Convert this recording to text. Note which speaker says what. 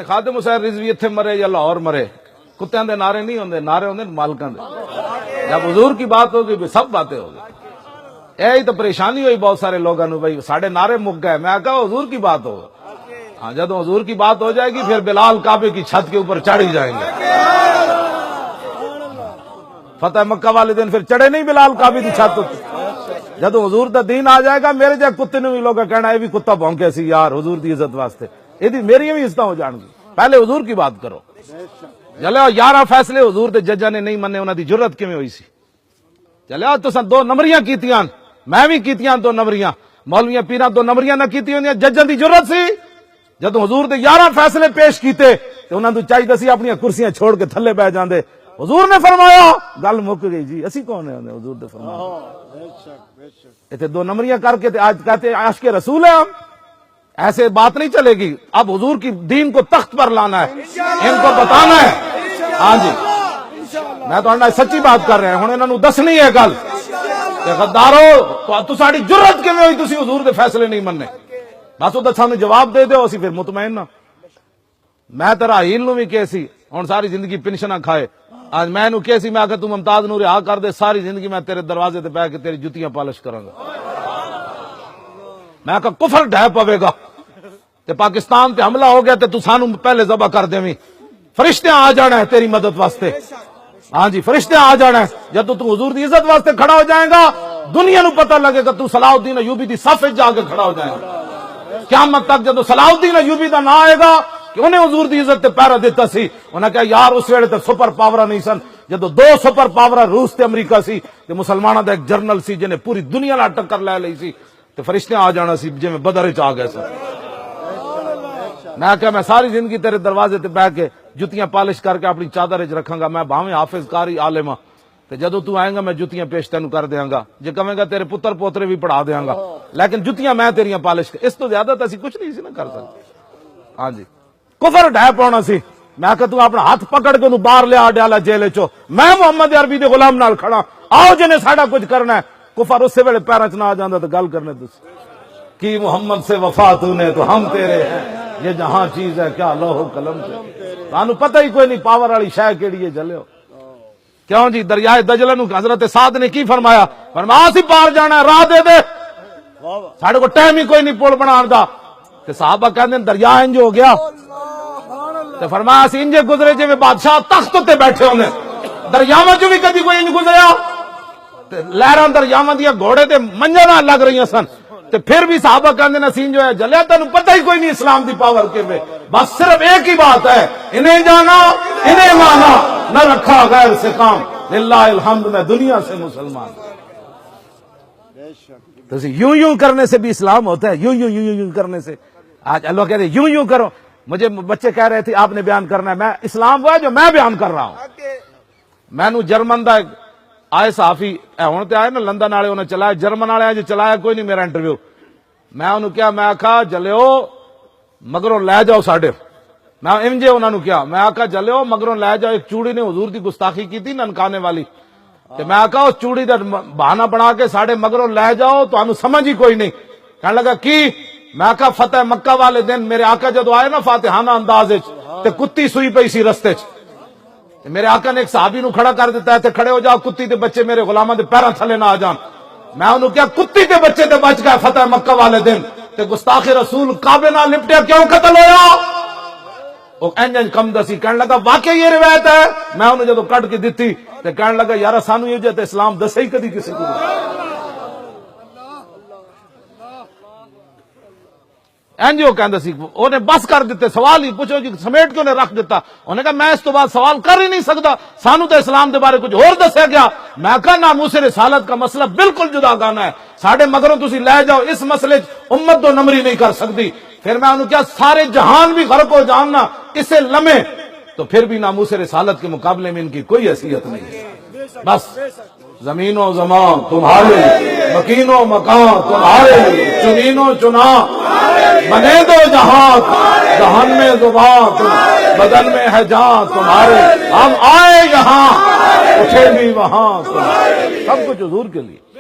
Speaker 1: خادم حسین رضوی اتھے مرے یا لاہور مرے، کتےاں دے نعرے نہیں ہوندے، نعرے ہوندے مالکاں دے۔ جب حضور کی بات ہوگی بھی سب باتیں ہوگی۔ یہی تو پریشانی ہوئی بہت سارے لوگوں نے، بھائی ساڑھے نعرے مک گئے۔ میں کہا حضور کی بات ہو، ہاں جب حضور کی بات ہو جائے گی پھر بلال کعبے کی چھت کے اوپر چڑھ ہی جائیں گے۔ فتح مکہ والے دن پھر چڑھے نہیں بلال کعبے کی چھت۔ جب حضور دا دین آ جائے گا میرے جائے کتے نے بھی لوگ کہنا ہے بھی کتا بھونکے سی یار حضور دی عزت واسطے، یہ میری بھی عزت ہو جان گی۔ پہلے حضور کی بات کرو۔ چلے 11 فیصلے حضور دے ججاں نے نہیں مننے، انہاں دی جرت کیویں ہوئی سی؟ چلے تساں 2 نمبریاں کیتیاں، میں بھی کیتیاں 2 نمبریاں، مولویاں پیراں 2 نمبریاں نہ کیتی ہوندیاں، ججاں دی جرت سی؟ جدوں حضور دے 11 فیصلے پیش کیتے تے انہاں نوں چاہیے سی اپنی کرسیاں چھوڑ کے تھلے بیٹھ جاندے۔ حضور نے فرمایا گل مک گئی جی، اسی کون ہیں حضور دے فرمایا؟ ایتھے 2 نمبریاں کر کے تے آج کہتے ہیں عاشق رسول ہیں ہم، ایسے بات نہیں چلے گی۔ اب حضور کی دین کو تخت پر لانا ہے، ان کو بتانا ہے۔ ہاں جی میں تو سچی بات کر رہا ہوں، انہاں نوں دسنی ہے گل کہ غدارو تو ساڈی جرت کیویں ہوئی تسی حضور دے فیصلے نہیں مننے؟ بس وہ سانوں جواب دے دیو، اسی پھر مطمئن ہاں۔ میں تیرا ہیل نوں بھی کہے سی ہن ساری زندگی پنشناں کھائے، آج میں نوں کہے سی میں کہ تو ممتاز نوں رہا کر دے، ساری زندگی میں تیرے دروازے تے بیٹھ کے تیری جتیاں پالش کراں گا۔ میں کہ کفر ڈھہ پوے گا تے پاکستان تے حملہ ہو گیا تے تو سانوں پہلے ذبح کر دیویں، فرشتے آ جانا ہے تیری مدد واسطے۔ ہاں جی فرشتے آ جانا ہے، جب تو حضور دی عزت واسطے کھڑا ہو جائے گا دنیا نو پتہ لگے گا تو صلاح الدین ایوبی دی صف وچ جا کے کھڑا ہو جائے گا۔ قیامت تک جب صلاح الدین ایوبی دا نام آئے گا کہ انہیں حضور دی عزت تے پیرا دیتا سی، انہیں کہا یار اس ویلے تے سپر پاورا نہیں سن، جدو 2 سپر پاورا روس تے امریکہ سی تے مسلمانوں دا ایک جرنل سی جنہیں پوری دنیا نال ٹکر لے لئی سی تے فرشتے آ جانا سی جویں بدر وچ آ گئے سن۔ میں کہا میں ساری زندگی تیرے دروازے تے بیٹھ کے جتیاں پالش کر کے اپنی چادر وچ رکھاں گا، میں بھاویں حافظ قاری عالم ہاں تے جدوں تو آئے گا میں جتیاں پیش تینوں کر دیاں گا، جے کہے گا تیرے پتر پوترے بھی پڑھا دیاں گا، لیکن جتیاں میں تیریاں پالش کر، اس تو زیادہ تو اسی کچھ نہیں سی نہ کر سکتے۔ ہاں جی کفر ڈھہ پاؤنا سی۔ میں کہ تو اپنا ہاتھ پکڑ کے انہوں باہر لیا ڈالا جیل چو، میں محمد عربی دے غلام نال کھڑا، آؤ جنہیں ساڑا کچھ کرنا ہے۔ کفر اس سے ویلے پیراں چ نہ آ جاندا تے گل کرنے تسی کی محمد سے وفا تو نے تو ہم تیرے ہیں، یہ جہاں چیز ہے کیا لوح و قلم سے، سانوں پتہ ہی کوئی نہیں پاور والی شے کیڑی ہے جلے ہو۔ کیوں جی دریائے دجلہ نو حضرت سعد نے کی فرمایا؟ فرمایا اسی پار جانا ہے، راہ دے دے، ساڑے کو ٹائم ہی کوئی نہیں پل بنان دا۔ تے صحابہ کہندے دریا انج ہو گیا تے فرمایا اسی انجے گزرے جویں بادشاہ تخت تے بیٹھے ہوندے، دریاواں چوں بھی کدی کوئی انج گزریا تے لہراں دریاواں دیاں گھوڑے تے منجاں نال لگ رہیاں سن تے پھر بھی صحابہ کہندے نے سین جو ہے جلیا تینوں پتہ ہی کوئی نہیں اسلام دی پاور کیویں، بس صرف ایک ہی بات ہے انہیں جانا انہیں مانا، نہ رکھا غیر سے کام، للہ الحمد میں دنیا سے مسلمان۔ تو یوں یوں کرنے سے بھی اسلام ہوتا ہے، یوں یوں یوں یوں کرنے سے۔ آج اللہ کہہ رہے یوں یوں کرو، مجھے بچے کہہ رہے تھے آپ نے بیان کرنا ہے، میں اسلام وہ ہے جو میں بیان کر رہا ہوں۔ میں نو جرمن دا آئے صحافی ہوں تے آئے نا لندن والے انہیں چلایا، جرمن والے جو چلایا کوئی نہیں میرا انٹرویو، میں انہوں کیا میں آکھا جلیو مگروں لے جاؤ ساڈے، میں انجے انہوں نے کیا میں آکھا جلیو مگروں لے جاؤ، ایک چوڑی نے حضور دی گستاخی کی تھی ننکانے والی، تے میں آکھا اس چوڑی دا بہانہ بنا کے ساڈے مگروں لے جاؤ تو انہوں سمجھ ہی کوئی نہیں، کہنے لگا کی؟ میں آکھا فتح مکہ والے دن میرے آقا جدو آئے نا فاتحانہ انداز تے کتی سوئی پئی سی رستے چ، میرے آقا نے ایک صحابی نو کھڑا کر دیتا ہے تے کھڑے ہو جاؤ کتی تے بچے میرے غلاماں دے پیراں تھلے نہ آ جان۔ میں انہوں کیا کتی تے بچے تے بچ گئے فتح مکہ والے دن تے گستاخ رسول کعبے نال لپٹیا کیوں قتل ہویا؟ وہ انج کم دسی کہنے لگا واقعی یہ روایت ہے؟ میں انہوں جدو کٹ کے دیتی تے کہنے لگا یار سانو یہ جے اسلام دسے ہی کدی کسی کو اینجو کہندا سی، انہیں بس کر دیتے، سوال ہی پوچھو جی سمیٹ کے انہیں رکھ دیتا، انہیں کہا میں اس تو بعد سوال کر ہی نہیں سکتا، سانو تو اسلام دے بارے کچھ اور دسیا گیا۔ میں کہا ناموس رسالت کا مسئلہ بالکل جدا گانا ہے، ساڑھے مگروں تسی لے جاؤ، اس مسئلے امت دو نمبری نہیں کر سکتی۔ پھر میں انہوں کیا سارے جہان بھی غرق ہو جاننا اسے لمحے تو پھر بھی ناموس رسالت کے مقابلے میں ان کی کوئی حیثیت نہیں ہے۔ بس زمین و زمان تمہارے، مکین و مکان تمہارے، چنین و چنا بنے دو جہاں، جہان میں زبان بدن میں ہے جان تمہارے، ہم آئے یہاں اٹھے بھی وہاں، سب کچھ حضور کے لیے۔